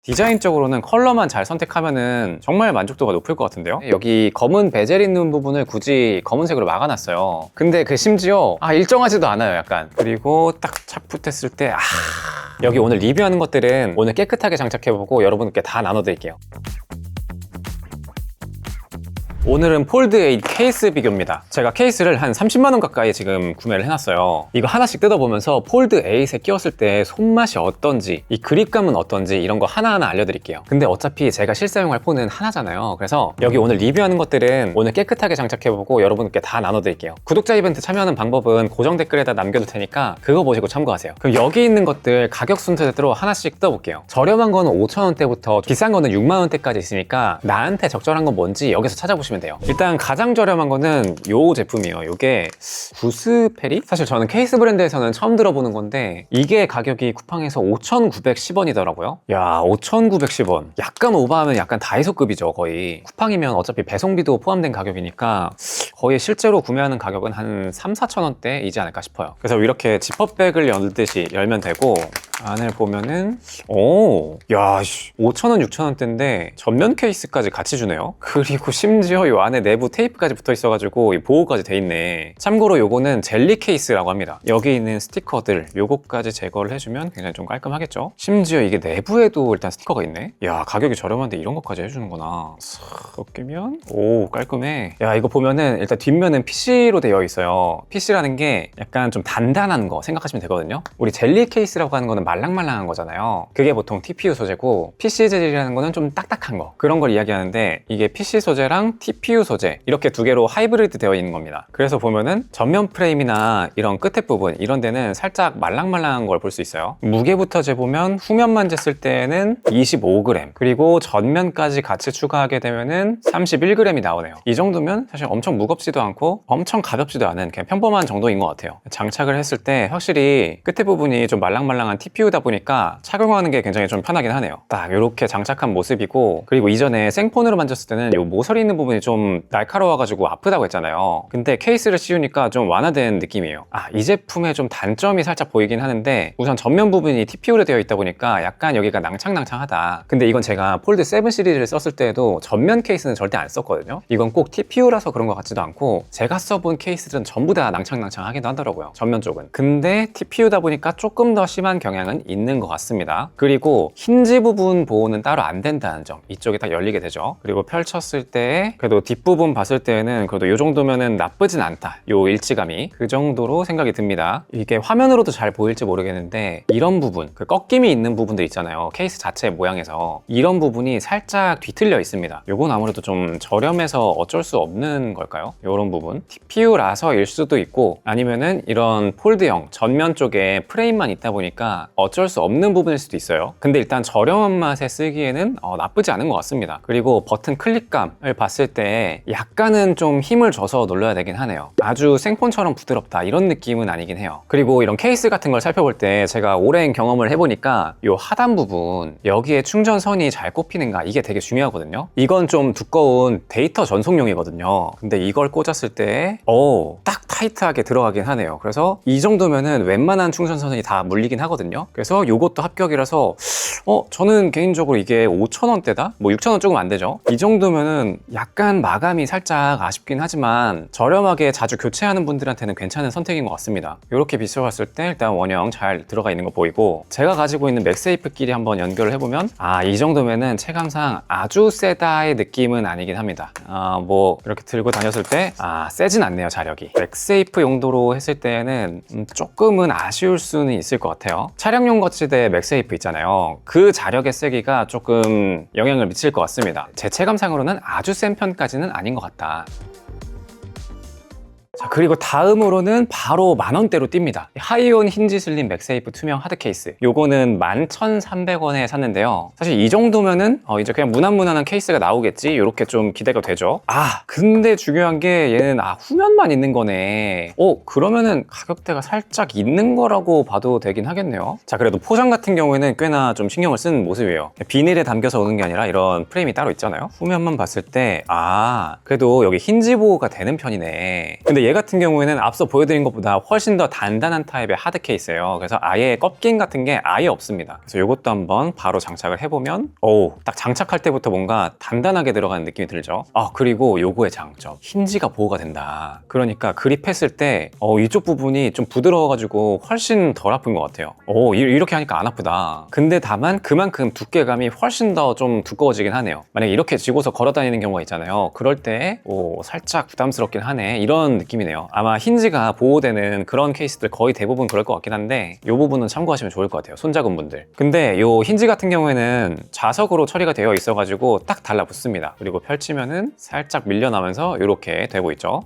디자인적으로는 컬러만 잘 선택하면은 정말 만족도가 높을 것 같은데요. 여기 검은 베젤 있는 부분을 굳이 검은색으로 막아놨어요. 근데 그 심지어 일정하지도 않아요, 약간. 그리고 딱 착붙했을 때 여기 오늘 리뷰하는 것들은 오늘 깨끗하게 장착해보고 여러분께 다 나눠드릴게요. 오늘은 폴드 8 케이스 비교입니다. 제가 케이스를 한 30만원 가까이 지금 구매를 해놨어요. 이거 하나씩 뜯어보면서 폴드 8에 끼웠을 때 손맛이 어떤지, 이 그립감은 어떤지 이런 거 하나하나 알려드릴게요. 근데 어차피 제가 실사용할 폰은 하나잖아요. 그래서 여기 오늘 리뷰하는 것들은 오늘 깨끗하게 장착해보고 여러분께 다 나눠드릴게요. 구독자 이벤트 참여하는 방법은 고정 댓글에다 남겨둘 테니까 그거 보시고 참고하세요. 그럼 여기 있는 것들 가격 순서대로 하나씩 뜯어볼게요. 저렴한 거는 5,000원대부터 비싼 거는 6만원대까지 있으니까 나한테 적절한 건 뭔지 여기서 찾아보시면 돼요. 일단 가장 저렴한 거는 요 제품이에요. 요게 구스페리? 사실 저는 케이스 브랜드에서는 처음 들어보는 건데 이게 가격이 쿠팡에서 5,910원이더라고요. 야, 5,910원. 약간 오버하면 약간 다이소급이죠, 거의. 쿠팡이면 어차피 배송비도 포함된 가격이니까 거의 실제로 구매하는 가격은 한 3,000~4,000원대이지 않을까 싶어요. 그래서 이렇게 지퍼백을 열듯이 열면 되고 안을 보면은 야, 5,000원, 6,000원대인데 전면 케이스까지 같이 주네요. 그리고 심지어 이 안에 내부 테이프까지 붙어 있어가지고 보호까지 돼 있네. 참고로 요거는 젤리 케이스라고 합니다. 여기 있는 스티커들 요거까지 제거를 해주면 굉장히 좀 깔끔하겠죠. 심지어 이게 내부에도 일단 스티커가 있네. 야, 가격이 저렴한데 이런 것까지 해주는구나. 싹 끼면 깔끔해. 야, 이거 보면은 일단 뒷면은 PC로 되어 있어요. PC라는 게 약간 좀 단단한 거 생각하시면 되거든요. 우리 젤리 케이스라고 하는 거는 말랑말랑한 거잖아요. 그게 보통 TPU 소재고 PC 재질이라는 거는 좀 딱딱한 거, 그런 걸 이야기하는데 이게 PC 소재랑 TPU 소재 이렇게 두 개로 하이브리드 되어 있는 겁니다. 그래서 보면은 전면 프레임이나 이런 끝에 부분 이런 데는 살짝 말랑말랑한 걸 볼 수 있어요. 무게부터 재보면 후면만 쟀을 때는 25g, 그리고 전면까지 같이 추가하게 되면은 31g이 나오네요. 이 정도면 사실 엄청 무겁지도 않고 엄청 가볍지도 않은 그냥 평범한 정도인 것 같아요. 장착을 했을 때 확실히 끝에 부분이 좀 말랑말랑한 TPU다 보니까 착용하는 게 굉장히 좀 편하긴 하네요. 딱 이렇게 장착한 모습이고, 그리고 이전에 생폰으로 만졌을 때는 요 모서리 있는 부분이 좀 날카로워가지고 아프다고 했잖아요. 근데 케이스를 씌우니까 좀 완화된 느낌이에요. 이 제품의 좀 단점이 살짝 보이긴 하는데, 우선 전면 부분이 TPU로 되어 있다 보니까 약간 여기가 낭창낭창하다. 근데 이건 제가 폴드 7 시리즈를 썼을 때에도 전면 케이스는 절대 안 썼거든요. 이건 꼭 TPU라서 그런 것 같지도 않고 제가 써본 케이스들은 전부 다 낭창낭창하기도 하더라고요, 전면 쪽은. 근데 TPU다 보니까 조금 더 심한 경향은 있는 것 같습니다. 그리고 힌지 부분 보호는 따로 안 된다는 점, 이쪽이 딱 열리게 되죠. 그리고 펼쳤을 때 그래도 뒷부분 봤을 때는 그래도 이 정도면은 나쁘진 않다, 요 일치감이 그 정도로 생각이 듭니다. 이게 화면으로도 잘 보일지 모르겠는데 이런 부분, 그 꺾임이 있는 부분들 있잖아요, 케이스 자체 모양에서. 이런 부분이 살짝 뒤틀려 있습니다. 요건 아무래도 좀 저렴해서 어쩔 수 없는 걸까요? 요런 부분 TPU라서일 수도 있고, 아니면은 이런 폴드형 전면 쪽에 프레임만 있다 보니까 어쩔 수 없는 부분일 수도 있어요. 근데 일단 저렴한 맛에 쓰기에는 나쁘지 않은 것 같습니다. 그리고 버튼 클릭감을 봤을 때 약간은 좀 힘을 줘서 눌러야 되긴 하네요. 아주 생폰처럼 부드럽다 이런 느낌은 아니긴 해요. 그리고 이런 케이스 같은 걸 살펴볼 때 제가 오랜 경험을 해보니까 요 하단 부분, 여기에 충전선이 잘 꼽히는가, 이게 되게 중요하거든요. 이건 좀 두꺼운 데이터 전송용이거든요. 근데 이걸 꽂았을 때 딱 타이트하게 들어가긴 하네요. 그래서 이 정도면은 웬만한 충전선이 다 물리긴 하거든요. 그래서 요것도 합격이라서 저는 개인적으로 이게 5,000원대다? 뭐 6,000원 조금 안 되죠? 이 정도면은 약간 마감이 살짝 아쉽긴 하지만 저렴하게 자주 교체하는 분들한테는 괜찮은 선택인 것 같습니다. 이렇게 비춰봤을 때 일단 원형 잘 들어가 있는 거 보이고, 제가 가지고 있는 맥세이프끼리 한번 연결을 해보면 이 정도면은 체감상 아주 세다의 느낌은 아니긴 합니다. 뭐 이렇게 들고 다녔을 때 세진 않네요, 자력이. 맥세이프 용도로 했을 때는 조금은 아쉬울 수는 있을 것 같아요. 차량용 거치대 맥세이프 있잖아요, 그 자력의 세기가 조금 영향을 미칠 것 같습니다. 제 체감상으로는 아주 센 편까지는 아닌 것 같다. 자, 그리고 다음으로는 바로 만원대로 뜁니다. 하이온 힌지 슬림 맥세이프 투명 하드 케이스. 요거는 11,300원에 샀는데요. 사실 이 정도면은 이제 그냥 무난무난한 케이스가 나오겠지, 요렇게 좀 기대가 되죠. 근데 중요한 게 얘는 후면만 있는 거네. 그러면은 가격대가 살짝 있는 거라고 봐도 되긴 하겠네요. 자, 그래도 포장 같은 경우에는 꽤나 좀 신경을 쓴 모습이에요. 비닐에 담겨서 오는 게 아니라 이런 프레임이 따로 있잖아요. 후면만 봤을 때 그래도 여기 힌지 보호가 되는 편이네. 근데 얘 같은 경우에는 앞서 보여드린 것보다 훨씬 더 단단한 타입의 하드 케이스예요. 그래서 아예 꺾임 같은 게 아예 없습니다. 그래서 이것도 한번 바로 장착을 해보면 딱 장착할 때부터 뭔가 단단하게 들어가는 느낌이 들죠. 그리고 요거의 장점, 힌지가 보호가 된다. 그러니까 그립했을 때 이쪽 부분이 좀 부드러워가지고 훨씬 덜 아픈 것 같아요. 이렇게 하니까 안 아프다. 근데 다만 그만큼 두께감이 훨씬 더 좀 두꺼워지긴 하네요. 만약에 이렇게 쥐고서 걸어 다니는 경우가 있잖아요. 그럴 때 살짝 부담스럽긴 하네, 이런 느낌이네요. 아마 힌지가 보호되는 그런 케이스들 거의 대부분 그럴 것 같긴 한데 이 부분은 참고하시면 좋을 것 같아요, 손자분들. 근데 이 힌지 같은 경우에는 자석으로 처리가 되어 있어가지고 딱 달라붙습니다. 그리고 펼치면은 살짝 밀려나면서 이렇게 되고 있죠.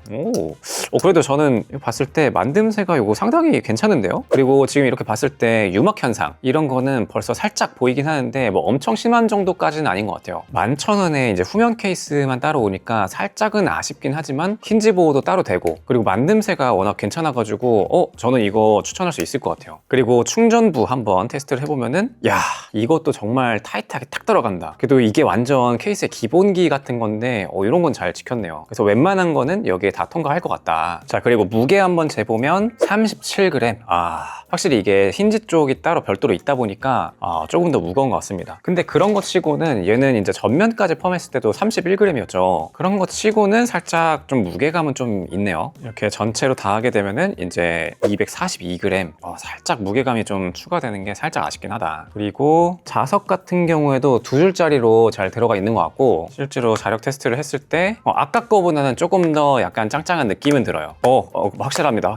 그래도 저는 봤을 때 만듦새가 이거 상당히 괜찮은데요. 그리고 지금 이렇게 봤을 때 유막 현상 이런 거는 벌써 살짝 보이긴 하는데 뭐 엄청 심한 정도까지는 아닌 것 같아요. 11,000원에 이제 후면 케이스만 따로 오니까 살짝은 아쉽긴 하지만 힌지 보호도 따로 되고, 그리고 만듦새가 워낙 괜찮아가지고 저는 이거 추천할 수 있을 것 같아요. 그리고 충전부 한번 테스트를 해보면은 이것도 정말 타이트하게 탁 들어간다. 그래도 이게 완전 케이스의 기본기 같은 건데 이런 건 잘 지켰네요. 그래서 웬만한 거는 여기에 다 통과할 것 같다. 자, 그리고 무게 한번 재보면 37g. 확실히 이게 힌지 쪽이 따로 별도로 있다 보니까 조금 더 무거운 것 같습니다. 근데 그런 것 치고는 얘는 이제 전면까지 포함했을 때도 31g이었죠. 그런 것 치고는 살짝 좀 무게감은 좀 있네요. 이렇게 전체로 다 하게 되면은 이제 242g. 살짝 무게감이 좀 추가되는 게 살짝 아쉽긴 하다. 그리고 자석 같은 경우에도 2줄짜리로 잘 들어가 있는 것 같고, 실제로 자력 테스트를 했을 때 아까 거보다는 조금 더 약간 짱짱한 느낌은 들어요. 확실합니다.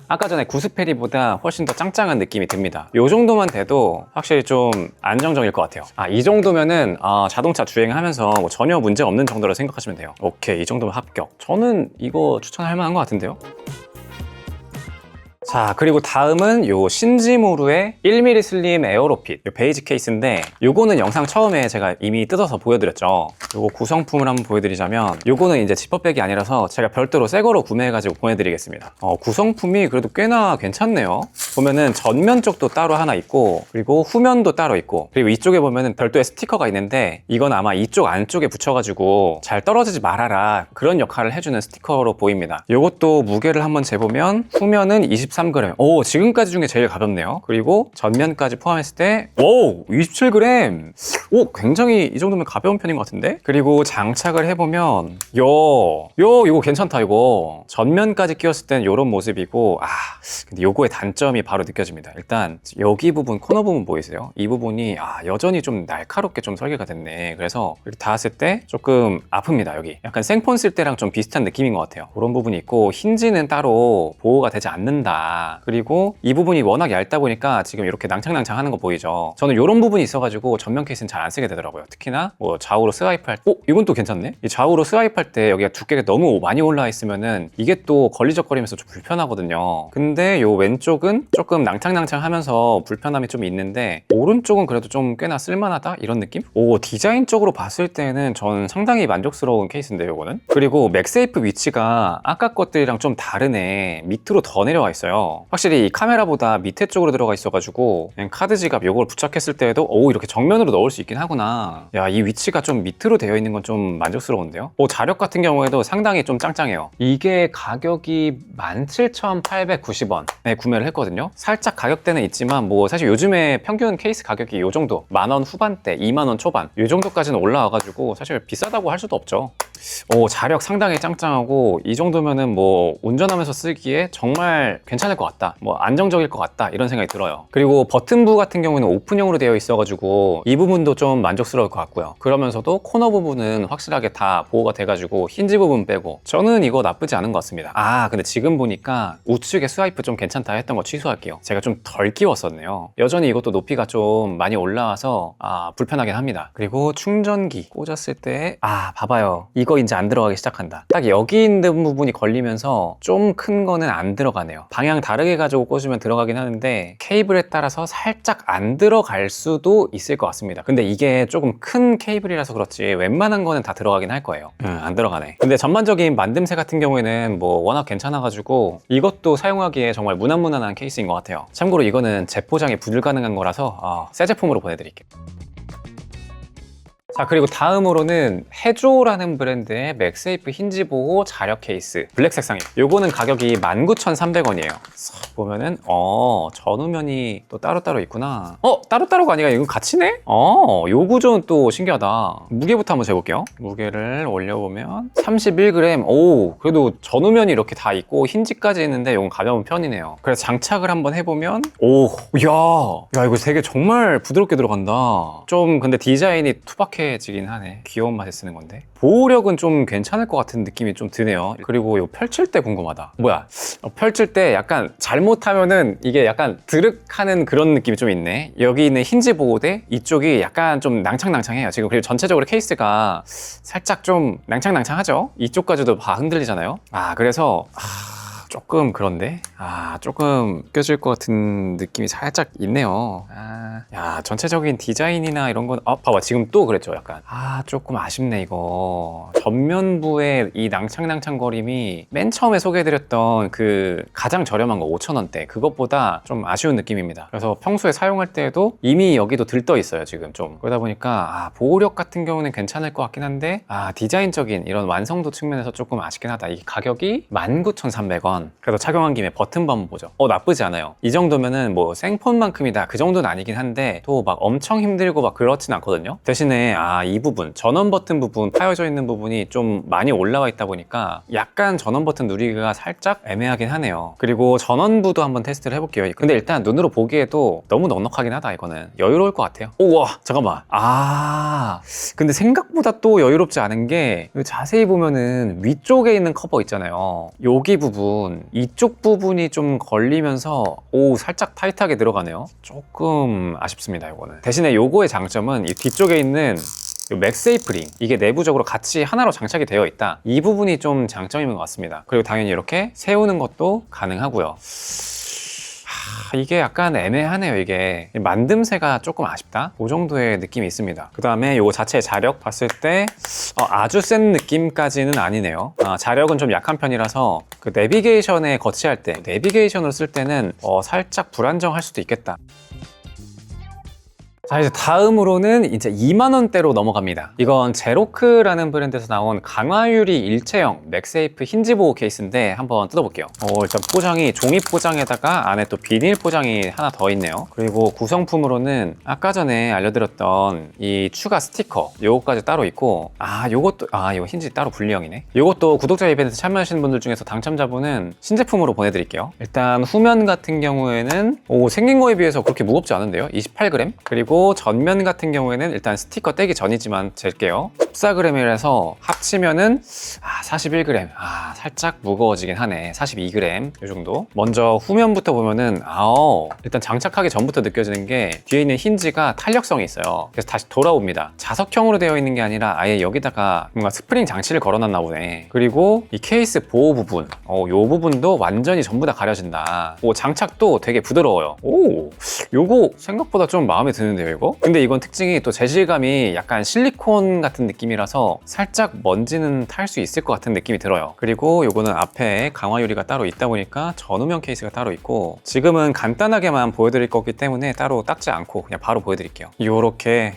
아까 전에 구스페리보다 훨씬 더 짱짱한 느낌이 듭니다. 이 정도만 돼도 확실히 좀 안정적일 것 같아요. 이 정도면은 자동차 주행하면서 뭐 전혀 문제 없는 정도로 생각하시면 돼요. 오케이, 이 정도면 합격. 저는 이거 추천할 만한 것 같은데요. 자, 그리고 다음은 요 신지모루의 1mm 슬림 에어로핏, 요 베이지 케이스인데 요거는 영상 처음에 제가 이미 뜯어서 보여드렸죠. 요거 구성품을 한번 보여드리자면 요거는 이제 지퍼백이 아니라서 제가 별도로 새 거로 구매해가지고 보내드리겠습니다. 구성품이 그래도 꽤나 괜찮네요. 보면은 전면 쪽도 따로 하나 있고, 그리고 후면도 따로 있고, 그리고 이쪽에 보면은 별도의 스티커가 있는데 이건 아마 이쪽 안쪽에 붙여가지고 잘 떨어지지 말아라 그런 역할을 해주는 스티커로 보입니다. 요것도 무게를 한번 재보면 후면은 23g. 지금까지 중에 제일 가볍네요. 그리고 전면까지 포함했을 때 27g. 굉장히 이 정도면 가벼운 편인 것 같은데? 그리고 장착을 해보면 이거 괜찮다. 이거 전면까지 끼웠을 땐 이런 모습이고, 근데 요거의 단점이 바로 느껴집니다. 일단 여기 부분, 코너 부분 보이세요? 이 부분이 여전히 좀 날카롭게 좀 설계가 됐네. 그래서 이렇게 닿았을 때 조금 아픕니다. 여기 약간 생폰 쓸 때랑 좀 비슷한 느낌인 것 같아요. 그런 부분이 있고, 힌지는 따로 보호가 되지 않는다. 그리고 이 부분이 워낙 얇다 보니까 지금 이렇게 낭창낭창 하는 거 보이죠? 저는 이런 부분이 있어가지고 전면 케이스는 잘 안 쓰게 되더라고요. 특히나 뭐 좌우로 스와이프 할 때, 이건 또 괜찮네? 이 좌우로 스와이프 할 때 여기가 두께가 너무 많이 올라와 있으면은 이게 또 걸리적거리면서 좀 불편하거든요. 근데 요 왼쪽은 조금 낭창낭창 하면서 불편함이 좀 있는데, 오른쪽은 그래도 좀 꽤나 쓸만하다? 이런 느낌? 디자인적으로 봤을 때는 전 상당히 만족스러운 케이스인데요, 요거는? 그리고 맥세이프 위치가 아까 것들이랑 좀 다르네. 밑으로 더 내려와 있어요. 확실히 이 카메라보다 밑에 쪽으로 들어가 있어가지고 그냥 카드 지갑 요걸 부착했을 때에도 이렇게 정면으로 넣을 수 있긴 하구나. 이 위치가 좀 밑으로 되어 있는 건 좀 만족스러운데요. 자력 같은 경우에도 상당히 좀 짱짱해요. 이게 가격이 17,890원에 구매를 했거든요. 살짝 가격대는 있지만 뭐 사실 요즘에 평균 케이스 가격이 요 정도, 10,000원 후반대, 20,000원 초반 요 정도까지는 올라와가지고 사실 비싸다고 할 수도 없죠. 자력 상당히 짱짱하고, 이 정도면은 뭐 운전하면서 쓰기에 정말 괜찮을 것 같다, 뭐 안정적일 것 같다, 이런 생각이 들어요. 그리고 버튼부 같은 경우는 오픈형으로 되어 있어가지고 이 부분도 좀 만족스러울 것 같고요. 그러면서도 코너 부분은 확실하게 다 보호가 돼가지고 힌지 부분 빼고 저는 이거 나쁘지 않은 것 같습니다. 근데 지금 보니까 우측에 스와이프 좀 괜찮다 했던 거 취소할게요. 제가 좀 덜 끼웠었네요. 여전히 이것도 높이가 좀 많이 올라와서 불편하긴 합니다. 그리고 충전기 꽂았을 때 봐봐요, 이거 이제 안 들어가기 시작한다. 딱 여기 있는 부분이 걸리면서 좀 큰 거는 안 들어가네요. 방향 다르게 가지고 꽂으면 들어가긴 하는데 케이블에 따라서 살짝 안 들어갈 수도 있을 것 같습니다. 근데 이게 조금 큰 케이블이라서 그렇지 웬만한 거는 다 들어가긴 할 거예요. 안 들어가네. 근데 전반적인 만듦새 같은 경우에는 뭐 워낙 괜찮아가지고 이것도 사용하기에 정말 무난무난한 케이스인 것 같아요. 참고로 이거는 재포장이 불가능한 거라서 새 제품으로 보내드릴게요. 자, 그리고 다음으로는 해조라는 브랜드의 맥세이프 힌지 보호 자력 케이스 블랙 색상이에요. 요거는 가격이 19,300원이에요. 보면은 전후면이 또 따로따로 있구나. 따로따로가 아니라 이건 같이네? 요 구조는 또 신기하다. 무게부터 한번 재볼게요. 무게를 올려보면 31g. 오, 그래도 전후면이 이렇게 다 있고 힌지까지 있는데 이건 가벼운 편이네요. 그래서 장착을 한번 해보면 야 이거 되게 정말 부드럽게 들어간다. 좀 근데 디자인이 투박해지긴 하네. 귀여운 맛에 쓰는 건데 보호력은 좀 괜찮을 것 같은 느낌이 좀 드네요. 그리고 이 펼칠 때 궁금하다. 뭐야, 펼칠 때 약간 잘못하면은 이게 약간 드륵하는 그런 느낌이 좀 있네. 여기 있는 힌지 보호대 이쪽이 약간 좀 낭창낭창해요 지금. 그리고 전체적으로 케이스가 살짝 좀 낭창낭창하죠. 이쪽까지도 다 흔들리잖아요. 그래서 조금 그런데 조금 껴질 것 같은 느낌이 살짝 있네요. 야, 전체적인 디자인이나 이런 건 봐봐, 지금 또 그랬죠. 약간 조금 아쉽네 이거. 전면부의 이 낭창낭창 거림이 맨 처음에 소개해드렸던 그 가장 저렴한 거 5,000원대 그것보다 좀 아쉬운 느낌입니다. 그래서 평소에 사용할 때도 이미 여기도 들떠 있어요 지금 좀. 그러다 보니까 보호력 같은 경우는 괜찮을 것 같긴 한데 디자인적인 이런 완성도 측면에서 조금 아쉽긴 하다. 이 가격이 19,300원. 그래도 착용한 김에 버튼부 한번 보죠. 나쁘지 않아요. 이 정도면은 뭐 생폰만큼이다 그 정도는 아니긴 한데 또 막 엄청 힘들고 막 그렇진 않거든요. 대신에 이 부분 전원 버튼 부분 파여져 있는 부분이 좀 많이 올라와 있다 보니까 약간 전원 버튼 누리기가 살짝 애매하긴 하네요. 그리고 전원부도 한번 테스트를 해볼게요. 근데 일단 눈으로 보기에도 너무 넉넉하긴 하다. 이거는 여유로울 것 같아요. 우와, 잠깐만. 근데 생각보다 또 여유롭지 않은 게 자세히 보면은 위쪽에 있는 커버 있잖아요. 여기 부분, 이쪽 부분이 좀 걸리면서 살짝 타이트하게 들어가네요. 조금 아쉽습니다 이거는. 대신에 요거의 장점은 이 뒤쪽에 있는 맥세이프 링, 이게 내부적으로 같이 하나로 장착이 되어 있다. 이 부분이 좀 장점인 것 같습니다. 그리고 당연히 이렇게 세우는 것도 가능하고요. 이게 약간 애매하네요. 이게 만듦새가 조금 아쉽다, 그 정도의 느낌이 있습니다. 그 다음에 요 자체의 자력 봤을 때 아주 센 느낌까지는 아니네요. 자력은 좀 약한 편이라서 그 내비게이션에 거치할 때, 내비게이션으로 쓸 때는 살짝 불안정할 수도 있겠다. 자, 이제 다음으로는 이제 2만원대로 넘어갑니다. 이건 제로크라는 브랜드에서 나온 강화유리 일체형 맥세이프 힌지 보호 케이스인데 한번 뜯어볼게요. 일단 포장이 종이 포장에다가 안에 또 비닐 포장이 하나 더 있네요. 그리고 구성품으로는 아까 전에 알려드렸던 이 추가 스티커 요거까지 따로 있고, 요것도 이거 힌지 따로 분리형이네. 요것도 구독자 이벤트 참여하시는 분들 중에서 당첨자분은 신제품으로 보내드릴게요. 일단 후면 같은 경우에는 생긴 거에 비해서 그렇게 무겁지 않은데요. 28g. 그리고 전면 같은 경우에는 일단 스티커 떼기 전이지만 잴게요. 14g이라서 합치면은 41g. 살짝 무거워지긴 하네. 42g 이 정도. 먼저 후면부터 보면은 일단 장착하기 전부터 느껴지는 게 뒤에 있는 힌지가 탄력성이 있어요. 그래서 다시 돌아옵니다. 자석형으로 되어 있는 게 아니라 아예 여기다가 뭔가 스프링 장치를 걸어놨나 보네. 그리고 이 케이스 보호 부분, 요 부분도 완전히 전부 다 가려진다. 장착도 되게 부드러워요. 요거 생각보다 좀 마음에 드는데요 이거? 근데 이건 특징이 또 재질감이 약간 실리콘 같은 느낌이라서 살짝 먼지는 탈 수 있을 것 같은 느낌이 들어요. 그리고 요거는 앞에 강화 유리가 따로 있다 보니까 전후면 케이스가 따로 있고, 지금은 간단하게만 보여드릴 거기 때문에 따로 닦지 않고 그냥 바로 보여드릴게요. 요렇게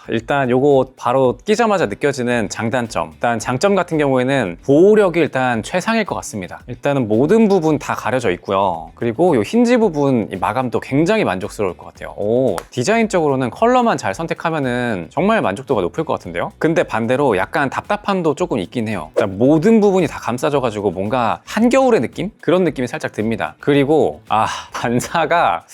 일단 요거 바로 끼자마자 느껴지는 장단점, 일단 장점 같은 경우에는 보호력이 일단 최상일 것 같습니다. 일단은 모든 부분 다 가려져 있고요. 그리고 요 힌지 부분 이 마감도 굉장히 만족스러울 것 같아요. 디자인적으로는 컬러만 잘 선택하면은 정말 만족도가 높을 것 같은데요. 근데 반대로 약간 답답함도 조금 있긴 해요. 일단 모든 부분이 다 감싸져 가지고 뭔가 한겨울의 느낌? 그런 느낌이 살짝 듭니다. 그리고 반사가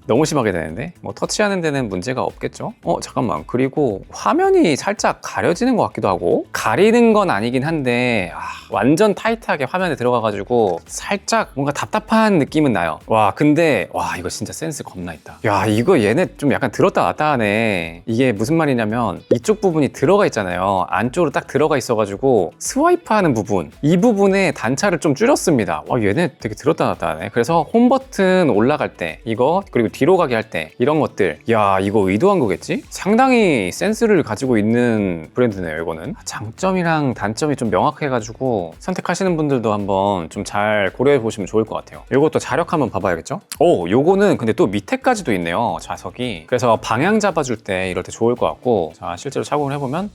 너무 심하게 되는데 뭐 터치하는 데는 문제가 없겠죠? 잠깐만. 그리고 화면이 살짝 가려지는 것 같기도 하고, 가리는 건 아니긴 한데 완전 타이트하게 화면에 들어가가지고 살짝 뭔가 답답한 느낌은 나요. 근데 이거 진짜 센스 겁나 있다. 이거 얘네 좀 약간 들었다 놨다 하네. 이게 무슨 말이냐면 이쪽 부분이 들어가 있잖아요. 안쪽으로 딱 들어가 있어가지고 스와이프 하는 부분, 이 부분에 단차를 좀 줄였습니다. 얘네 되게 들었다 놨다 하네. 그래서 홈 버튼 올라갈 때 이거, 그리고 뒤로 가게 할 때 이런 것들, 이거 의도한 거겠지? 상당히 굉장히 센스를 가지고 있는 브랜드네요. 이거는 장점이랑 단점이 좀 명확해가지고 선택하시는 분들도 한번 좀 잘 고려해 보시면 좋을 것 같아요. 이것도 자력 한번 봐봐야겠죠? 오, 요거는 근데 또 밑에까지도 있네요, 좌석이. 그래서 방향 잡아줄 때 이럴 때 좋을 것 같고, 자 실제로 착용을 해보면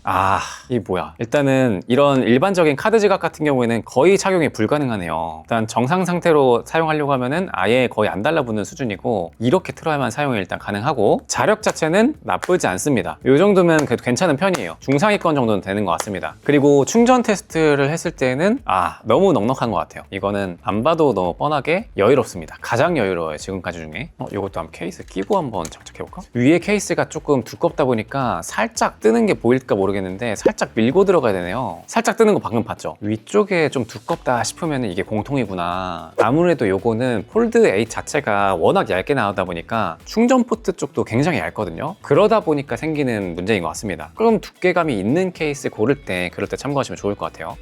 이게 뭐야, 일단은 이런 일반적인 카드 지갑 같은 경우에는 거의 착용이 불가능하네요. 일단 정상 상태로 사용하려고 하면은 아예 거의 안 달라붙는 수준이고, 이렇게 틀어야만 사용이 일단 가능하고, 자력 자체는 나쁘지 않습니다. 이 정도면 그래도 괜찮은 편이에요. 중상위권 정도는 되는 것 같습니다. 그리고 충전 테스트를 했을 때는 너무 넉넉한 것 같아요. 이거는 안 봐도 너무 뻔하게 여유롭습니다. 가장 여유로워요, 지금까지 중에. 이것도 한번 케이스 끼고 한번 장착해볼까? 위에 케이스가 조금 두껍다 보니까 살짝 뜨는 게 보일까 모르겠는데 살짝 밀고 들어가야 되네요. 살짝 뜨는 거 방금 봤죠? 위쪽에 좀 두껍다 싶으면 이게 공통이구나. 아무래도 요거는 폴드 8 자체가 워낙 얇게 나오다 보니까 충전 포트 쪽도 굉장히 얇거든요. 그러다 보니까 생기는 문제인 것 같습니다. 그럼 두께감이 있는 케이스 고를 때, 그럴 때 참고하시면 좋을 것 같아요.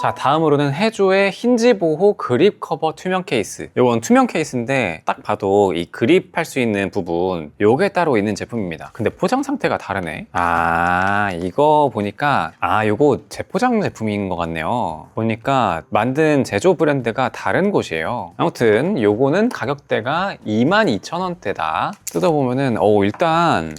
자, 다음으로는 해조의 힌지 보호 그립 커버 투명 케이스. 이건 투명 케이스인데 딱 봐도 이 그립할 수 있는 부분, 요게 따로 있는 제품입니다. 근데 포장 상태가 다르네. 이거 보니까 요거 재포장 제품인 것 같네요. 보니까 만든 제조 브랜드가 다른 곳이에요. 아무튼 요거는 가격대가 22,000원대다. 뜯어보면은 일단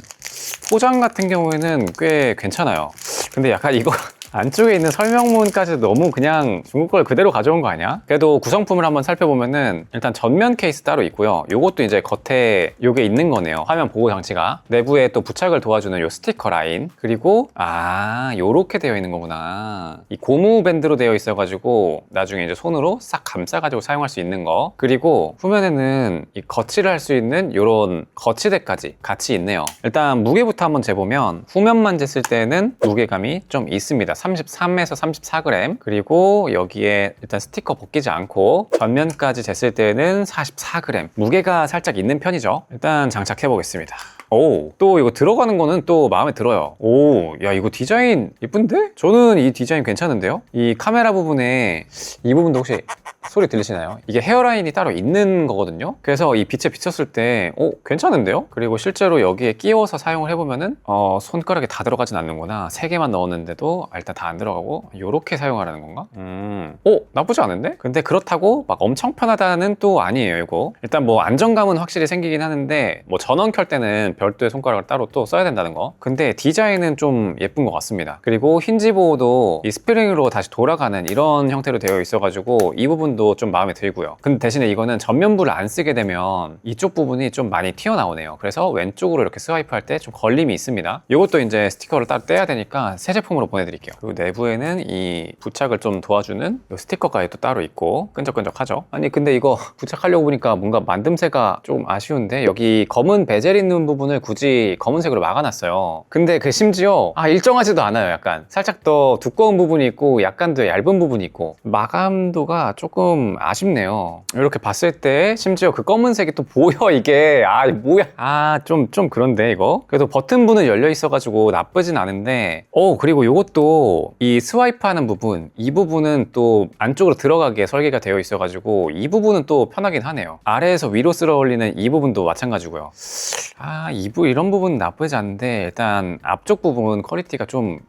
포장 같은 경우에는 꽤 괜찮아요. 근데 약간 이거 안쪽에 있는 설명문까지 너무 그냥 중국 걸 그대로 가져온 거 아니야? 그래도 구성품을 한번 살펴보면은 일단 전면 케이스 따로 있고요. 요것도 이제 겉에 요게 있는 거네요. 화면 보호 장치가. 내부에 또 부착을 도와주는 요 스티커 라인. 그리고 요렇게 되어 있는 거구나. 이 고무 밴드로 되어 있어가지고 나중에 이제 손으로 싹 감싸가지고 사용할 수 있는 거. 그리고 후면에는 이 거치를 할 수 있는 요런 거치대까지 같이 있네요. 일단 무게부터 한번 재보면 후면만 쟀을 때는 무게감이 좀 있습니다. 33에서 34g. 그리고 여기에 일단 스티커 벗기지 않고 전면까지 쟀을 때는 44g. 무게가 살짝 있는 편이죠. 일단 장착해 보겠습니다. 또 이거 들어가는 거는 또 마음에 들어요. 야, 이거 디자인 이쁜데? 저는 이 디자인 괜찮은데요? 이 카메라 부분에 이 부분도 혹시 소리 들리시나요? 이게 헤어라인이 따로 있는 거거든요. 그래서 이 빛에 비쳤을 때 괜찮은데요? 그리고 실제로 여기에 끼워서 사용을 해보면은 손가락에 다 들어가진 않는구나. 3개만 넣었는데도 일단 다 안 들어가고 이렇게 사용하라는 건가? 나쁘지 않은데? 근데 그렇다고 막 엄청 편하다는 또 아니에요, 이거. 일단 뭐 안정감은 확실히 생기긴 하는데 뭐 전원 켤 때는 별도의 손가락을 따로 또 써야 된다는 거. 근데 디자인은 좀 예쁜 것 같습니다. 그리고 힌지 보호도 이 스프링으로 다시 돌아가는 이런 형태로 되어 있어가지고 이 부분도 좀 마음에 들고요. 근데 대신에 이거는 전면부를 안 쓰게 되면 이쪽 부분이 좀 많이 튀어나오네요. 그래서 왼쪽으로 이렇게 스와이프 할 때 좀 걸림이 있습니다. 이것도 이제 스티커를 따로 떼야 되니까 새 제품으로 보내드릴게요. 그리고 내부에는 이 부착을 좀 도와주는 이 스티커까지 또 따로 있고 끈적끈적하죠. 아니 근데 이거 부착하려고 보니까 뭔가 만듦새가 좀 아쉬운데, 여기 검은 베젤 있는 부분을 굳이 검은색으로 막아놨어요. 근데 그 심지어 일정하지도 않아요. 약간 살짝 더 두꺼운 부분이 있고 약간 더 얇은 부분이 있고 마감도가 조금 아쉽네요. 이렇게 봤을 때 심지어 그 검은색이 또 보여. 이게 뭐야, 좀 그런데 이거. 그래도 버튼부는 열려 있어가지고 나쁘진 않은데, 그리고 이것도 이 스와이프 하는 부분, 이 부분은 또 안쪽으로 들어가게 설계가 되어 있어가지고 이 부분은 또 편하긴 하네요. 아래에서 위로 쓸어 올리는 이 부분도 마찬가지고요. 이런 부분은 나쁘지 않은데 일단 앞쪽 부분 퀄리티가 좀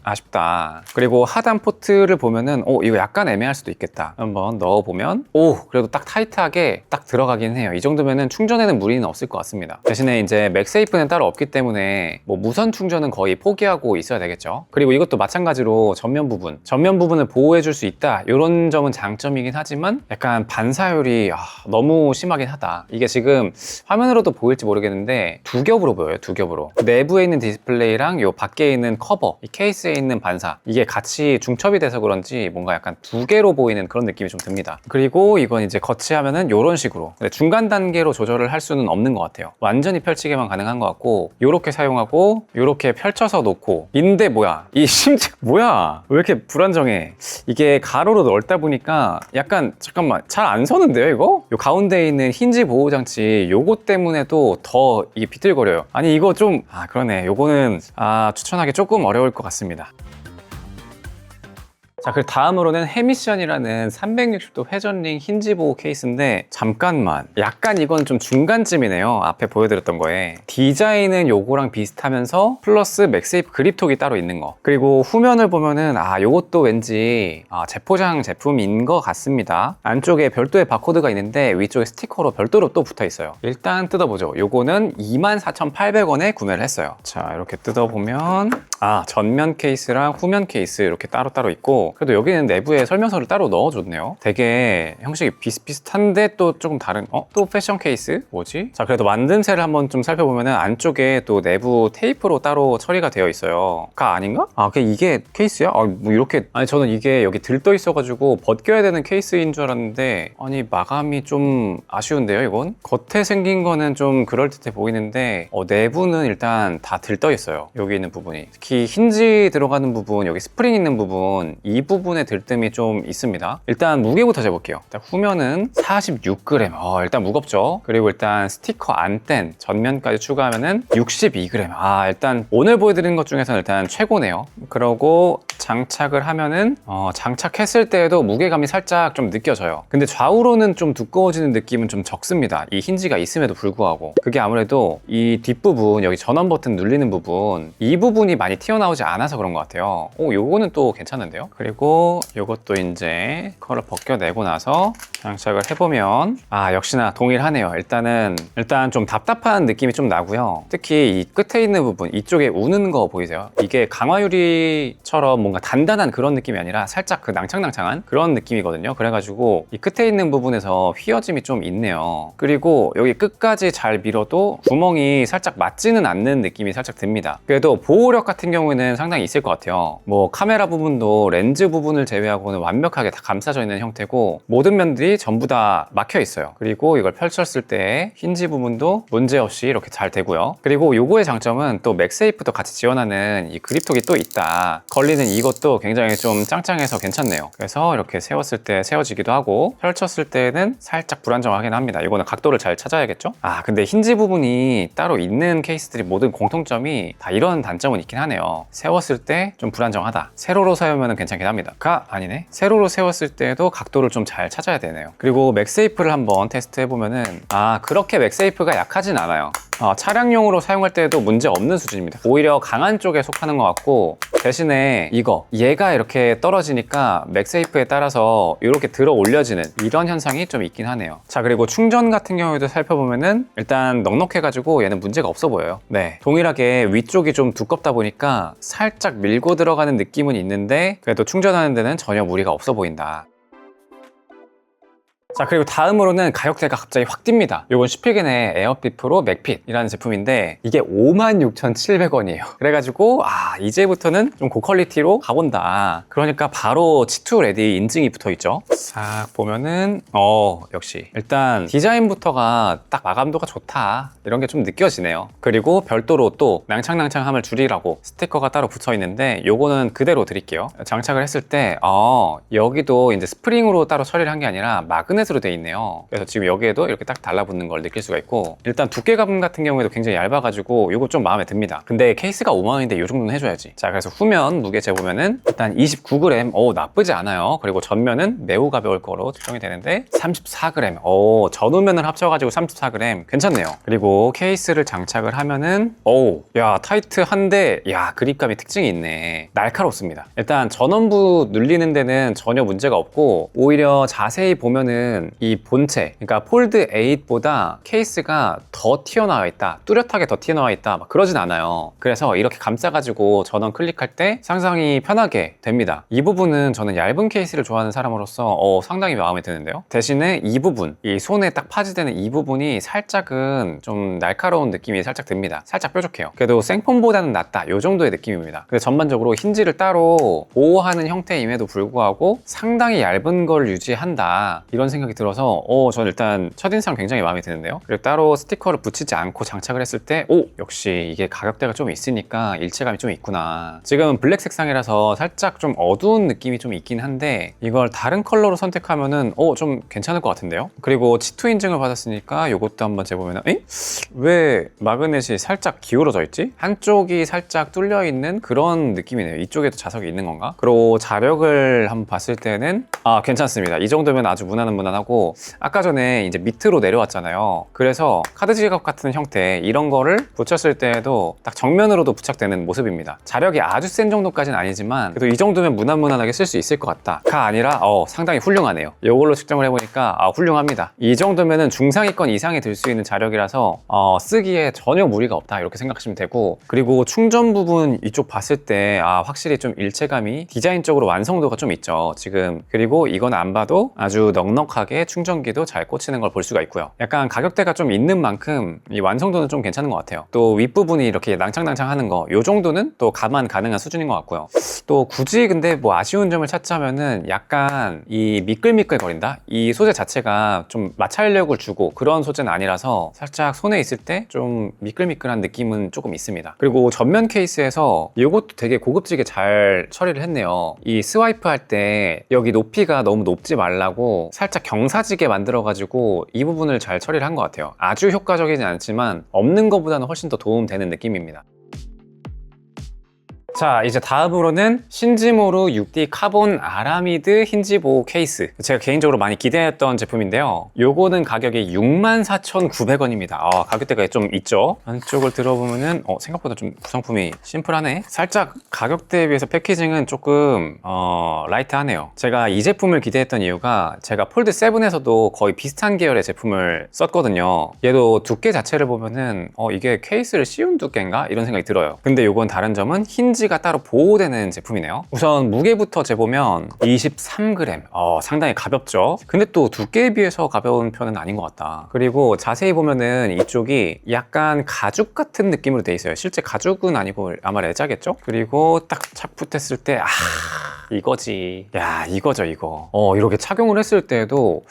아쉽다. 그리고 하단 포트를 보면은 이거 약간 애매할 수도 있겠다. 한번 넣어보면 그래도 딱 타이트하게 딱 들어가긴 해요. 이 정도면은 충전에는 무리는 없을 것 같습니다. 대신에 이제 맥세이프는 따로 없기 때문에 뭐 무선 충전은 거의 포기하고 있어야 되겠죠. 그리고 이것도 마찬가지로 전면 부분을 보호해줄 수 있다, 이런 점은 장점이긴 하지만 약간 반사율이 너무 심하긴 하다. 이게 지금 화면으로도 보일지 모르겠는데 두 겹으로 보여요. 두 겹으로. 내부에 있는 디스플레이랑 요 밖에 있는 커버, 이 케이스에 있는 반사, 이게 같이 중첩이 돼서 그런지 뭔가 약간 두 개로 보이는 그런 느낌이 좀 듭니다. 그리고 이건 이제 거치하면은 이런 식으로, 근데 중간 단계로 조절을 할 수는 없는 것 같아요. 완전히 펼치기만 가능한 것 같고, 요렇게 사용하고 요렇게 펼쳐서 놓고. 인데 뭐야, 이 심지어 뭐야, 왜 이렇게 불안정해. 이게 가로로 넓다 보니까 약간 잠깐만 잘 안 서는데요 이거? 요 가운데에 있는 힌지 보호 장치 요거 때문에도 더 이게 비틀거려요. 아니 이거 좀 그러네. 요거는 추천하기 조금 어려울 것 같습니다. 자, 그리고 다음으로는 해미션이라는 360도 회전링 힌지 보호 케이스인데 잠깐만, 약간 이건 좀 중간쯤이네요. 앞에 보여드렸던 거에 디자인은 요거랑 비슷하면서 플러스 맥세이프 그립톡이 따로 있는 거. 그리고 후면을 보면은 요것도 왠지 재포장 제품인 것 같습니다. 안쪽에 별도의 바코드가 있는데 위쪽에 스티커로 별도로 또 붙어 있어요. 일단 뜯어보죠. 요거는 24,800원에 구매를 했어요. 자, 이렇게 뜯어보면 전면 케이스랑 후면 케이스 이렇게 따로따로 있고, 그래도 여기는 내부에 설명서를 따로 넣어줬네요. 되게 형식이 비슷비슷한데 또 조금 다른 또 패션 케이스? 뭐지? 자, 그래도 만듦새를 한번 좀 살펴보면은 안쪽에 또 내부 테이프로 따로 처리가 되어 있어요. 아닌가? 이게 케이스야? 뭐 이렇게, 저는 이게 여기 들떠 있어가지고 벗겨야 되는 케이스인 줄 알았는데, 마감이 좀 아쉬운데요, 이건? 겉에 생긴 거는 좀 그럴듯해 보이는데 내부는 일단 다 들떠 있어요. 여기 있는 부분이, 특히 힌지 들어가는 부분, 여기 스프링 있는 부분, 이 부분에 들뜸이 좀 있습니다. 일단 무게부터 재볼게요. 일단 후면은 46g. 일단 무겁죠. 그리고 일단 스티커 안뗀 전면까지 추가하면은 62g. 일단 오늘 보여드리는 것 중에서는 일단 최고네요. 그러고 장착을 하면은 장착했을 때에도 무게감이 살짝 좀 느껴져요. 근데 좌우로는 좀 두꺼워지는 느낌은 좀 적습니다. 이 힌지가 있음에도 불구하고. 그게 아무래도 이 뒷부분, 여기 전원 버튼 눌리는 부분, 이 부분이 많이 튀어나오지 않아서 그런 것 같아요. 요거는 또 괜찮은데요? 그리고 요것도 이제 컬을 벗겨내고 나서 장착을 해보면 역시나 동일하네요. 일단 좀 답답한 느낌이 좀 나고요. 특히 이 끝에 있는 부분, 이쪽에 우는 거 보이세요? 이게 강화유리처럼 뭔가 단단한 그런 느낌이 아니라 살짝 그 낭창낭창한 그런 느낌이거든요. 그래가지고 이 끝에 있는 부분에서 휘어짐이 좀 있네요. 그리고 여기 끝까지 잘 밀어도 구멍이 살짝 맞지는 않는 느낌이 살짝 듭니다. 그래도 보호력 같은 경우에는 상당히 있을 것 같아요. 뭐 카메라 부분도 렌즈 부분을 제외하고는 완벽하게 다 감싸져 있는 형태고, 모든 면들이 전부 다 막혀 있어요. 그리고 이걸 펼쳤을 때 힌지 부분도 문제없이 이렇게 잘 되고요. 그리고 요거의 장점은 또 맥세이프도 같이 지원하는 이 그립톡이 또 있다. 걸리는 이것도 굉장히 좀 짱짱해서 괜찮네요. 그래서 이렇게 세웠을 때 세워지기도 하고, 펼쳤을 때는 살짝 불안정하긴 합니다. 이거는 각도를 잘 찾아야겠죠? 근데 힌지 부분이 따로 있는 케이스들이 모든 공통점이 다 이런 단점은 있긴 하네요. 세웠을 때 좀 불안정하다. 세로로 세우면 괜찮긴 합니다. 아니네. 세로로 세웠을 때도 각도를 좀 잘 찾아야 되네요. 그리고 맥세이프를 한번 테스트 해보면은 그렇게 맥세이프가 약하진 않아요. 차량용으로 사용할 때도 문제 없는 수준입니다. 오히려 강한 쪽에 속하는 것 같고, 대신에 얘가 이렇게 떨어지니까 맥세이프에 따라서 이렇게 들어 올려지는 이런 현상이 좀 있긴 하네요. 자, 그리고 충전 같은 경우에도 살펴보면은 일단 넉넉해가지고 얘는 문제가 없어 보여요. 네, 동일하게 위쪽이 좀 두껍다 보니까 살짝 밀고 들어가는 느낌은 있는데, 그래도 충전하는 데는 전혀 무리가 없어 보인다. 자, 그리고 다음으로는 가격대가 갑자기 확 뜁니다. 이건 슈피겐의 에어핏 프로 맥핏이라는 제품인데 이게 56,700원이에요. 그래가지고 이제부터는 좀 고퀄리티로 가본다. 그러니까 바로 치투 레디 인증이 붙어있죠. 싹 보면은 역시 일단 디자인부터가 딱 마감도가 좋다, 이런 게 좀 느껴지네요. 그리고 별도로 또 낭창낭창함을 줄이라고 스티커가 따로 붙어있는데 요거는 그대로 드릴게요. 장착을 했을 때 여기도 이제 스프링으로 따로 처리를 한 게 아니라 마그넷으로 되어 있네요. 그래서 지금 여기에도 이렇게 딱 달라붙는 걸 느낄 수가 있고, 일단 두께감 같은 경우에도 굉장히 얇아가지고 이거 좀 마음에 듭니다. 근데 케이스가 5만원인데 이 정도는 해줘야지. 자, 그래서 후면 무게 재보면은 일단 29g, 나쁘지 않아요. 그리고 전면은 매우 가벼울 거로 측정이 되는데 34g, 전후면을 합쳐가지고 34g, 괜찮네요. 그리고 케이스를 장착을 하면은 타이트한데 그립감이 특징이 있네. 날카롭습니다. 일단 전원부 눌리는 데는 전혀 문제가 없고, 오히려 자세히 보면은 이 본체, 그러니까 폴드 8보다 케이스가 더 튀어나와 있다, 뚜렷하게 더 튀어나와 있다, 그러진 않아요. 그래서 이렇게 감싸가지고 전원 클릭할 때 상당히 편하게 됩니다. 이 부분은 저는 얇은 케이스를 좋아하는 사람으로서 상당히 마음에 드는데요. 대신에 이 부분, 이 손에 딱 파지되는 이 부분이 살짝은 좀 날카로운 느낌이 살짝 듭니다. 살짝 뾰족해요. 그래도 생폰보다는 낫다, 이 정도의 느낌입니다. 근데 전반적으로 힌지를 따로 보호하는 형태임에도 불구하고 상당히 얇은 걸 유지한다, 이런 생각이 생각이 들어서 저는 일단 첫인상 굉장히 마음에 드는데요. 그리고 따로 스티커를 붙이지 않고 장착을 했을 때 역시 이게 가격대가 좀 있으니까 일체감이 좀 있구나. 지금 블랙 색상이라서 살짝 좀 어두운 느낌이 좀 있긴 한데 이걸 다른 컬러로 선택하면은 좀 괜찮을 것 같은데요. 그리고 치투 인증을 받았으니까 이것도 한번 재보면은 왜 마그넷이 살짝 기울어져 있지? 한쪽이 살짝 뚫려 있는 그런 느낌이네요. 이쪽에도 자석이 있는 건가? 그리고 자력을 한번 봤을 때는 괜찮습니다. 이 정도면 아주 무난하고 아까 전에 이제 밑으로 내려왔잖아요. 그래서 카드 지갑 같은 형태 이런 거를 붙였을 때에도 딱 정면으로도 부착되는 모습입니다. 자력이 아주 센 정도까지는 아니지만 그래도 이 정도면 무난하게 쓸 수 있을 것 같다가 아니라 상당히 훌륭하네요. 이걸로 측정을 해보니까 훌륭합니다. 이 정도면은 중상위권 이상이 들 수 있는 자력이라서 쓰기에 전혀 무리가 없다 이렇게 생각하시면 되고, 그리고 충전 부분 이쪽 봤을 때 확실히 좀 일체감이 디자인적으로 완성도가 좀 있죠 지금. 그리고 이건 안 봐도 아주 넉넉하게 충전기도 잘 꽂히는 걸 볼 수가 있고요. 약간 가격대가 좀 있는 만큼 이 완성도는 좀 괜찮은 것 같아요. 또 윗부분이 이렇게 낭창낭창 하는 거, 요 정도는 또 감안 가능한 수준인 것 같고요. 또 굳이 근데 뭐 아쉬운 점을 찾자면은 약간 이 미끌미끌 거린다? 이 소재 자체가 좀 마찰력을 주고 그런 소재는 아니라서 살짝 손에 있을 때 좀 미끌미끌한 느낌은 조금 있습니다. 그리고 전면 케이스에서 이것도 되게 고급지게 잘 처리를 했네요. 이 스와이프 할 때 여기 높이가 너무 높지 말라고 살짝 경사지게 만들어가지고 이 부분을 잘 처리를 한 것 같아요. 아주 효과적이진 않지만 없는 것보다는 훨씬 더 도움되는 느낌입니다. 자, 이제 다음으로는 신지모루 6D 카본 아라미드 힌지 보호 케이스. 제가 개인적으로 많이 기대했던 제품인데요. 요거는 가격이 64,900원입니다. 가격대가 좀 있죠. 안쪽을 들어보면은 생각보다 좀 구성품이 심플하네. 살짝 가격대에 비해서 패키징은 조금 라이트하네요. 제가 이 제품을 기대했던 이유가 제가 폴드 7에서도 거의 비슷한 계열의 제품을 썼거든요. 얘도 두께 자체를 보면은 이게 케이스를 씌운 두께인가? 이런 생각이 들어요. 근데 요건 다른 점은 힌지가 따로 보호되는 제품이네요. 우선 무게부터 재보면 23g, 상당히 가볍죠. 근데 또 두께에 비해서 가벼운 편은 아닌 것 같다. 그리고 자세히 보면은 이쪽이 약간 가죽 같은 느낌으로 돼 있어요. 실제 가죽은 아니고 아마 레자겠죠? 그리고 딱 착붙했을 때 이거지. 야, 이거죠, 이거. 이렇게 착용을 했을 때도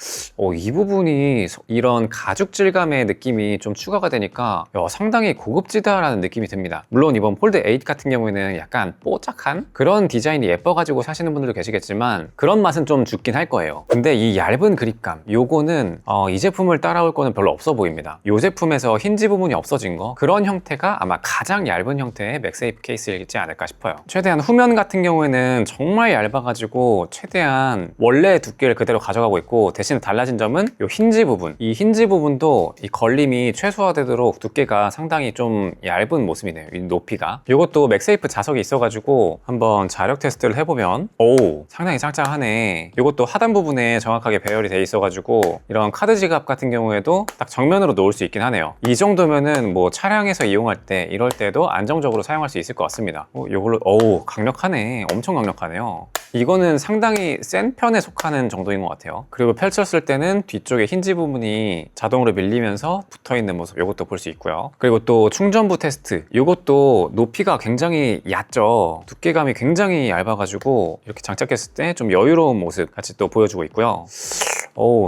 이 부분이 이런 가죽 질감의 느낌이 좀 추가가 되니까 상당히 고급지다라는 느낌이 듭니다. 물론 이번 폴드 8 같은 경우에는 약간 뽀짝한 그런 디자인이 예뻐가지고 사시는 분들도 계시겠지만 그런 맛은 좀 죽긴 할 거예요. 근데 이 얇은 그립감, 요거는 이 제품을 따라올 거는 별로 없어 보입니다. 이 제품에서 힌지 부분이 없어진 거, 그런 형태가 아마 가장 얇은 형태의 맥세이프 케이스이지 않을까 싶어요. 최대한 후면 같은 경우에는 정말 얇아가지고 최대한 원래 두께를 그대로 가져가고 있고, 대신에 달라진 점은 이 힌지 부분, 이 힌지 부분도 이 걸림이 최소화되도록 두께가 상당히 좀 얇은 모습이네요. 이 높이가. 이것도 맥세이프 자석이 있어가지고 한번 자력 테스트를 해보면 상당히 짱짱하네. 이것도 하단 부분에 정확하게 배열이 돼 있어가지고 이런 카드 지갑 같은 경우에도 딱 정면으로 놓을 수 있긴 하네요. 이 정도면은 뭐 차량에서 이용할 때 이럴 때도 안정적으로 사용할 수 있을 것 같습니다. 이걸로 강력하네. 엄청 강력하네요. 이거는 상당히 센 편에 속하는 정도인 것 같아요. 그리고 펼쳤을 때는 뒤쪽에 힌지 부분이 자동으로 밀리면서 붙어있는 모습, 이것도 볼 수 있고요. 그리고 또 충전부 테스트, 이것도 높이가 굉장히 얕죠. 두께감이 굉장히 얇아가지고 이렇게 장착했을 때 좀 여유로운 모습 같이 또 보여주고 있고요.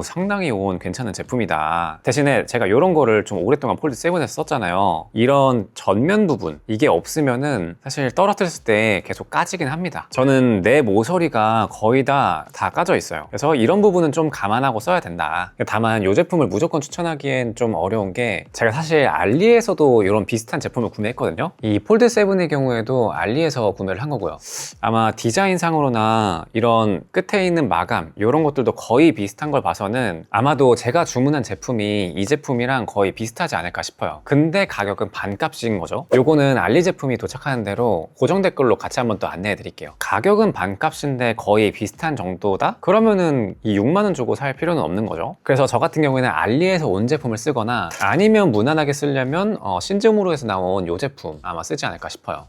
상당히 괜찮은 제품이다. 대신에 제가 이런 거를 좀 오랫동안 폴드 7에서 썼잖아요. 이런 전면 부분, 이게 없으면은 사실 떨어뜨렸을 때 계속 까지긴 합니다. 저는 내 모서리가 거의 다 까져 있어요. 그래서 이런 부분은 좀 감안하고 써야 된다. 다만 이 제품을 무조건 추천하기엔 좀 어려운 게, 제가 사실 알리에서도 이런 비슷한 제품을 구매했거든요. 이 폴드 7의 경우에도 알리에서 구매를 한 거고요. 아마 디자인상으로나 이런 끝에 있는 마감, 이런 것들도 거의 비슷한 걸 봐서는 아마도 제가 주문한 제품이 이 제품이랑 거의 비슷하지 않을까 싶어요. 근데 가격은 반값인 거죠. 요거는 알리 제품이 도착하는 대로 고정 댓글로 같이 한번 또 안내해 드릴게요. 가격은 반값인데 거의 비슷한 정도다? 그러면은 이 6만 원 주고 살 필요는 없는 거죠. 그래서 저 같은 경우에는 알리에서 온 제품을 쓰거나 아니면 무난하게 쓰려면 신즈모루에서 나온 이 제품 아마 쓰지 않을까 싶어요.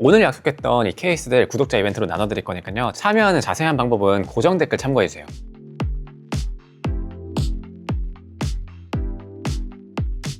오늘 약속했던 이 케이스들 구독자 이벤트로 나눠드릴 거니까요. 참여하는 자세한 방법은 고정 댓글 참고해주세요.